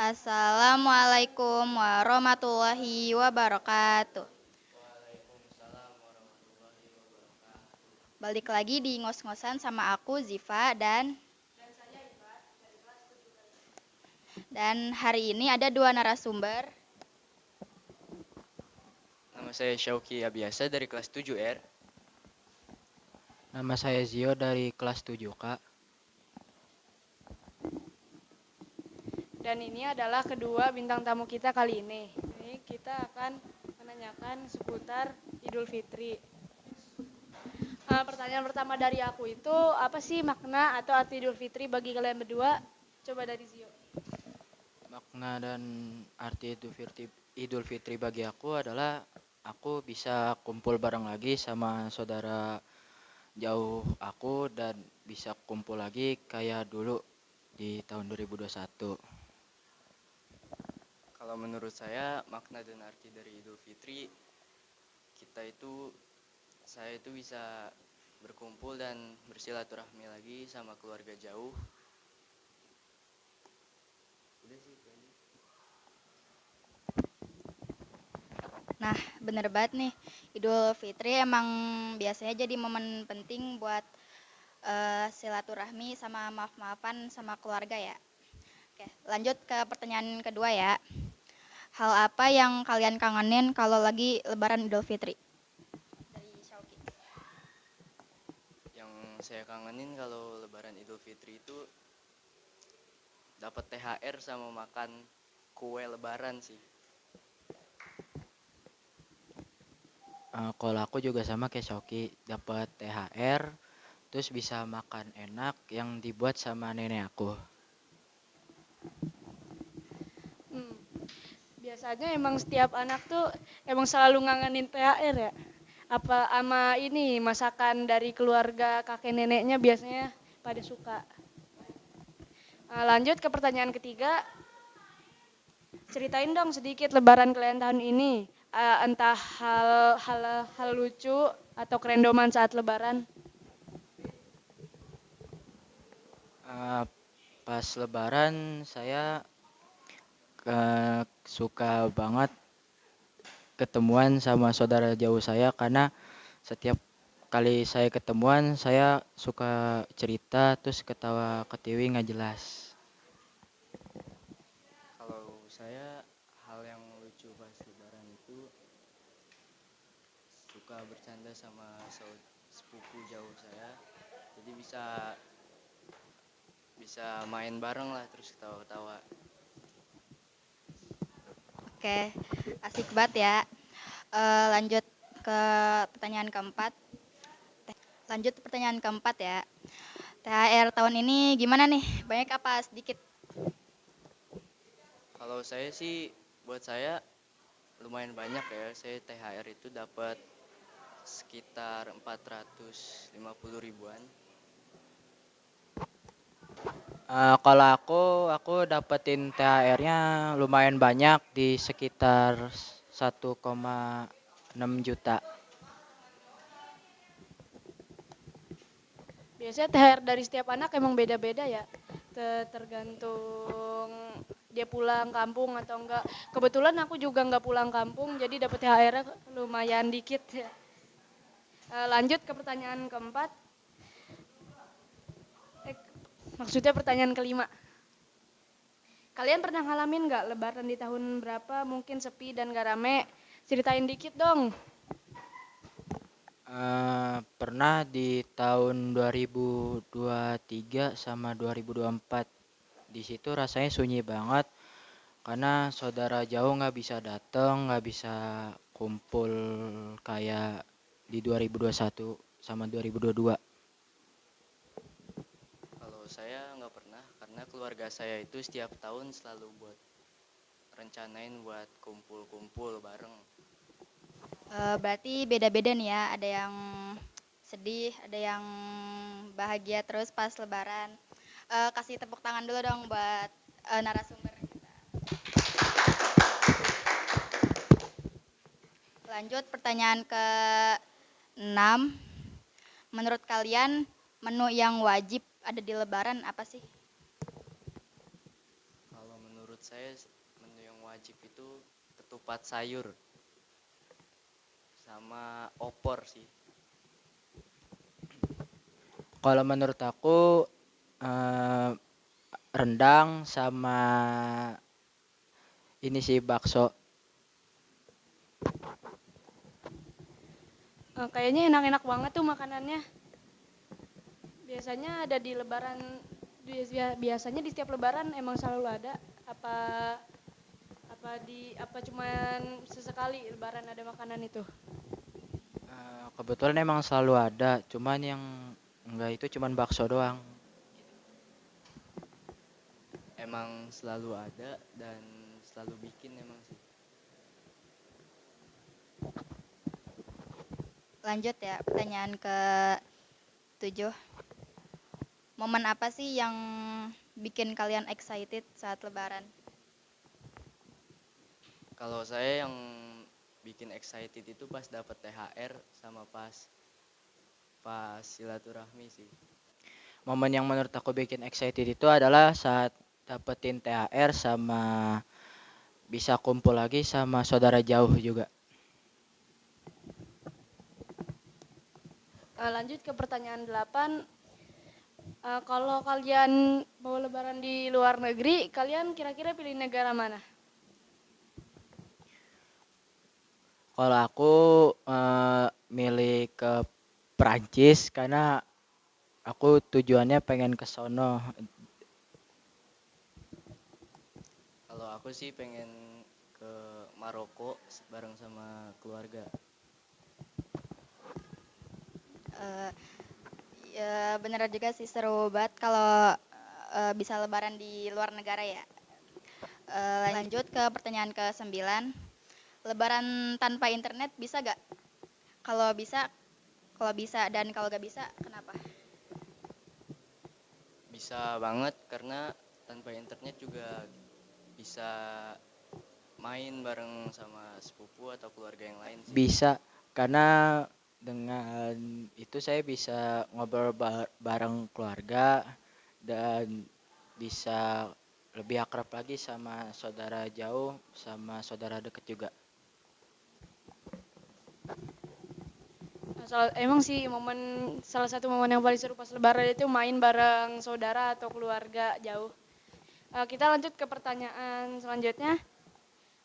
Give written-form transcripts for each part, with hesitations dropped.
Assalamualaikum warahmatullahi wabarakatuh. Balik lagi di ngos-ngosan sama aku Ziva dan hari ini ada dua narasumber. Nama saya Syauki Abiasa dari kelas 7R. Nama saya Zio dari kelas 7, Kak. Dan ini adalah kedua bintang tamu kita kali ini. Ini kita akan menanyakan seputar Idul Fitri. Pertanyaan pertama dari aku itu, apa sih makna atau arti Idul Fitri bagi kalian berdua? Coba dari Zio. Makna dan arti Idul Fitri bagi aku adalah aku bisa kumpul bareng lagi sama saudara jauh aku dan bisa kumpul lagi kayak dulu di tahun 2021. Kalau menurut saya makna dan arti dari Idul Fitri, saya itu bisa berkumpul dan bersilaturahmi lagi sama keluarga jauh. Udah sih itu aja. Nah, bener banget nih. Idul Fitri emang biasanya jadi momen penting buat silaturahmi sama maaf-maafan sama keluarga ya. Oke, lanjut ke pertanyaan kedua ya. Hal apa yang kalian kangenin kalau lagi Lebaran Idul Fitri? Dari Syauki. Yang saya kangenin kalau Lebaran Idul Fitri itu dapat THR sama makan kue Lebaran sih. Kalau aku juga sama kayak Shoki, dapat THR, terus bisa makan enak yang dibuat sama nenek aku. Biasanya emang setiap anak tuh emang selalu ngangenin THR ya. Apa ama ini masakan dari keluarga kakek neneknya biasanya pada suka. Lanjut ke pertanyaan ketiga. Ceritain dong sedikit Lebaran kalian tahun ini. Entah hal lucu atau kerendoman saat Lebaran. Pas Lebaran saya suka banget ketemuan sama saudara jauh saya karena setiap kali saya ketemuan saya suka cerita terus ketawa ketiwi nggak jelas. Kalau saya hal yang lucu pas Lebaran itu suka bercanda sama sepupu jauh saya. Jadi bisa main bareng lah terus ketawa-ketawa. Oke, asik banget ya. Lanjut ke pertanyaan keempat. Lanjut pertanyaan keempat ya. THR tahun ini gimana nih? Banyak apa sedikit? Kalau saya sih buat saya lumayan banyak ya. Saya THR itu dapat sekitar 450 ribuan. Kalau aku dapetin THR-nya lumayan banyak di sekitar 1,6 juta. Biasanya THR dari setiap anak emang beda-beda ya. Tergantung dia pulang kampung atau enggak. Kebetulan aku juga enggak pulang kampung, jadi dapat THR lumayan dikit ya. Lanjut ke pertanyaan keempat. Maksudnya pertanyaan kelima. Kalian pernah ngalamin nggak Lebaran di tahun berapa? Mungkin sepi dan gak rame. Ceritain dikit dong. Pernah di tahun 2023 sama 2024. Di situ rasanya sunyi banget karena saudara jauh nggak bisa datang, nggak bisa kumpul kayak di 2021 sama 2022. Kalau saya nggak pernah karena keluarga saya itu setiap tahun selalu rencanain buat kumpul-kumpul bareng. Berarti beda-beda nih ya. Ada yang sedih, ada yang bahagia terus pas Lebaran. Kasih tepuk tangan dulu dong buat narasumber kita. Lanjut pertanyaan ke 6. Menurut kalian menu yang wajib ada di Lebaran apa sih? Kalau menurut saya menu yang wajib itu ketupat sayur sama opor sih. Kalau menurut aku rendang sama ini sih bakso. Kayaknya enak-enak banget tuh makanannya. Biasanya ada di lebaran, biasanya di setiap lebaran emang selalu ada. Apa apa cuman sesekali lebaran ada makanan itu? Kebetulan emang selalu ada, cuman yang enggak itu cuman bakso doang. Emang selalu ada dan selalu bikin emang sih. Lanjut ya, pertanyaan ke 7. Momen apa sih yang bikin kalian excited saat lebaran? Kalau saya yang bikin excited itu pas dapat THR sama pas silaturahmi sih. Momen yang menurut aku bikin excited itu adalah saat dapetin THR sama bisa kumpul lagi sama saudara jauh juga. Lanjut ke pertanyaan 8. Kalau kalian mau lebaran di luar negeri, kalian kira-kira pilih negara mana? Kalau aku milih ke Prancis karena aku tujuannya pengen ke sono. Kalau aku sih pengen ke Maroko bareng sama keluarga. Eh, ya bener juga sih, seru banget kalau bisa lebaran di luar negara ya. Lanjut ke pertanyaan ke 9. Lebaran tanpa internet bisa gak? Kalau bisa, dan kalau gak bisa, kenapa? Bisa banget karena tanpa internet juga bisa main bareng sama sepupu atau keluarga yang lain sih. Bisa karena dengan itu saya bisa ngobrol bareng keluarga dan bisa lebih akrab lagi sama saudara jauh sama saudara dekat juga. Emang sih salah satu momen yang paling seru pas lebaran itu main bareng saudara atau keluarga jauh. Kita lanjut ke pertanyaan selanjutnya.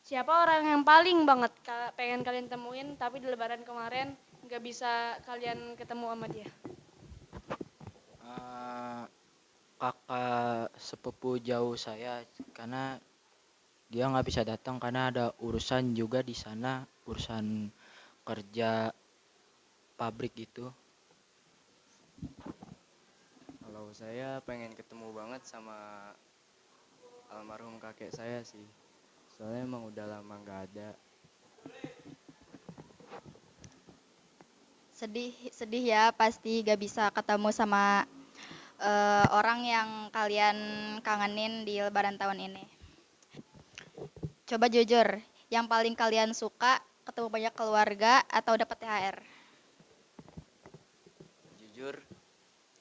Siapa orang yang paling banget pengen kalian temuin tapi di lebaran kemarin nggak bisa kalian ketemu sama dia? Eh, Kakak sepupu jauh saya karena dia nggak bisa datang karena ada urusan juga di sana, urusan kerja pabrik gitu. Kalau saya pengen ketemu banget sama almarhum kakek saya sih. Soalnya emang udah lama nggak ada. Sedih ya, pasti gak bisa ketemu sama orang yang kalian kangenin di lebaran tahun ini. Coba jujur, yang paling kalian suka ketemu banyak keluarga atau dapat THR? Jujur,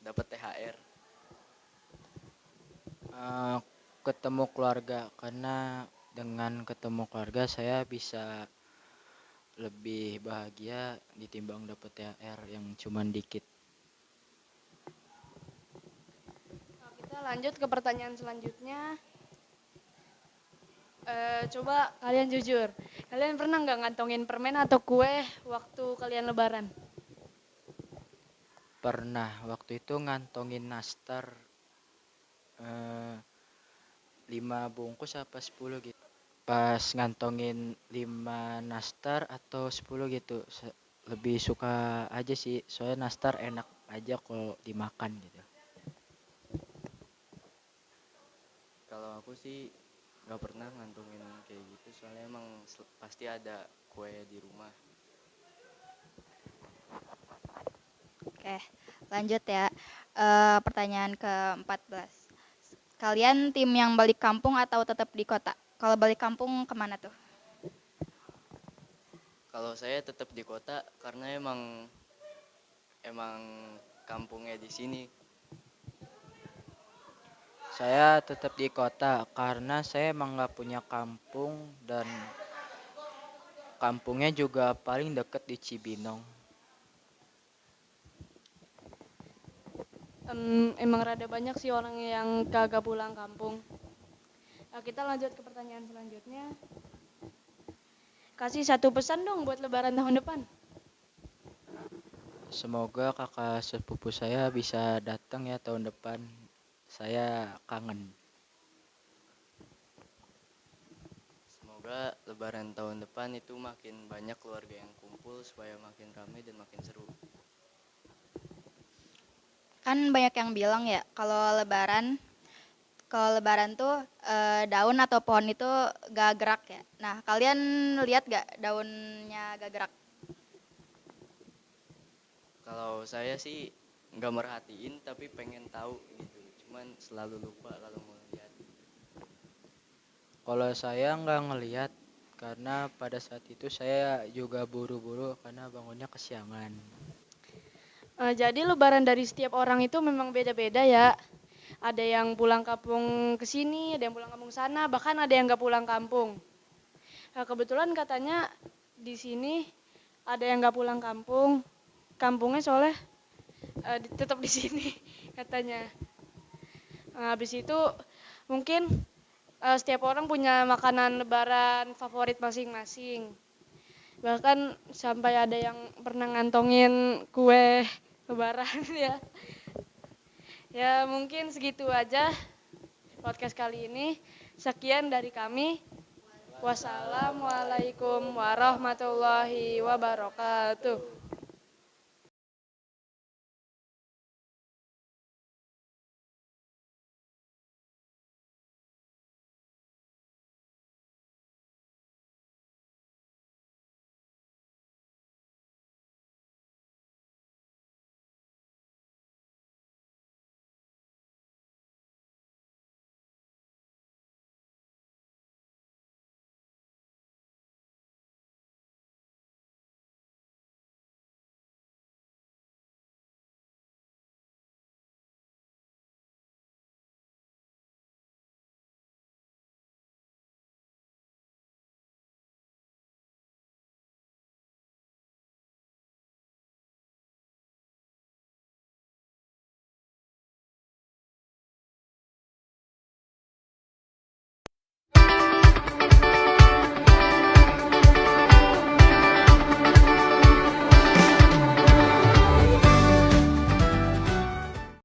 dapat THR. Eh, Ketemu keluarga karena dengan ketemu keluarga saya bisa lebih bahagia ditimbang dapat THR yang cuman dikit. Kita lanjut ke pertanyaan selanjutnya. Coba kalian jujur, kalian pernah nggak ngantongin permen atau kue waktu kalian lebaran? Pernah waktu itu ngantongin nastar eh, 5 bungkus apa 10 gitu. Pas ngantongin 5 nastar atau 10 gitu. Lebih suka aja sih, soalnya nastar enak aja kalau dimakan gitu. Kalau aku sih nggak pernah ngantongin kayak gitu. Soalnya emang pasti ada kue di rumah. Oke, lanjut ya. Pertanyaan ke-14. Kalian tim yang balik kampung atau tetap di kota? Kalau balik kampung kemana tuh? Kalau saya tetap di kota karena emang kampungnya di sini. Saya tetap di kota karena saya emang nggak punya kampung dan kampungnya juga paling deket di Cibinong. Emang rada banyak sih orang yang kagak pulang kampung. Kita lanjut ke pertanyaan selanjutnya. Kasih satu pesan dong buat Lebaran tahun depan. Semoga kakak sepupu saya bisa datang ya tahun depan. Saya kangen. Semoga lebaran tahun depan itu makin banyak keluarga yang kumpul supaya makin ramai dan makin seru. Kan banyak yang bilang ya kalau lebaran tuh daun atau pohon itu gak gerak ya. Nah, kalian lihat gak daunnya gak gerak? Kalau saya sih nggak merhatiin tapi pengen tahu gitu. Cuman selalu lupa kalau mau lihat. Kalau saya nggak ngelihat karena pada saat itu saya juga buru-buru karena bangunnya kesiangan. Jadi Lebaran dari setiap orang itu memang beda-beda ya. Ada yang pulang kampung ke sini, ada yang pulang kampung sana, bahkan ada yang nggak pulang kampung. Kebetulan katanya di sini ada yang nggak pulang kampung, kampungnya soalnya tetap di sini katanya. Habis itu mungkin setiap orang punya makanan Lebaran favorit masing-masing. Bahkan sampai ada yang pernah ngantongin kue Lebaran ya. Ya mungkin segitu aja podcast kali ini. Sekian dari kami. Wassalamualaikum warahmatullahi wabarakatuh.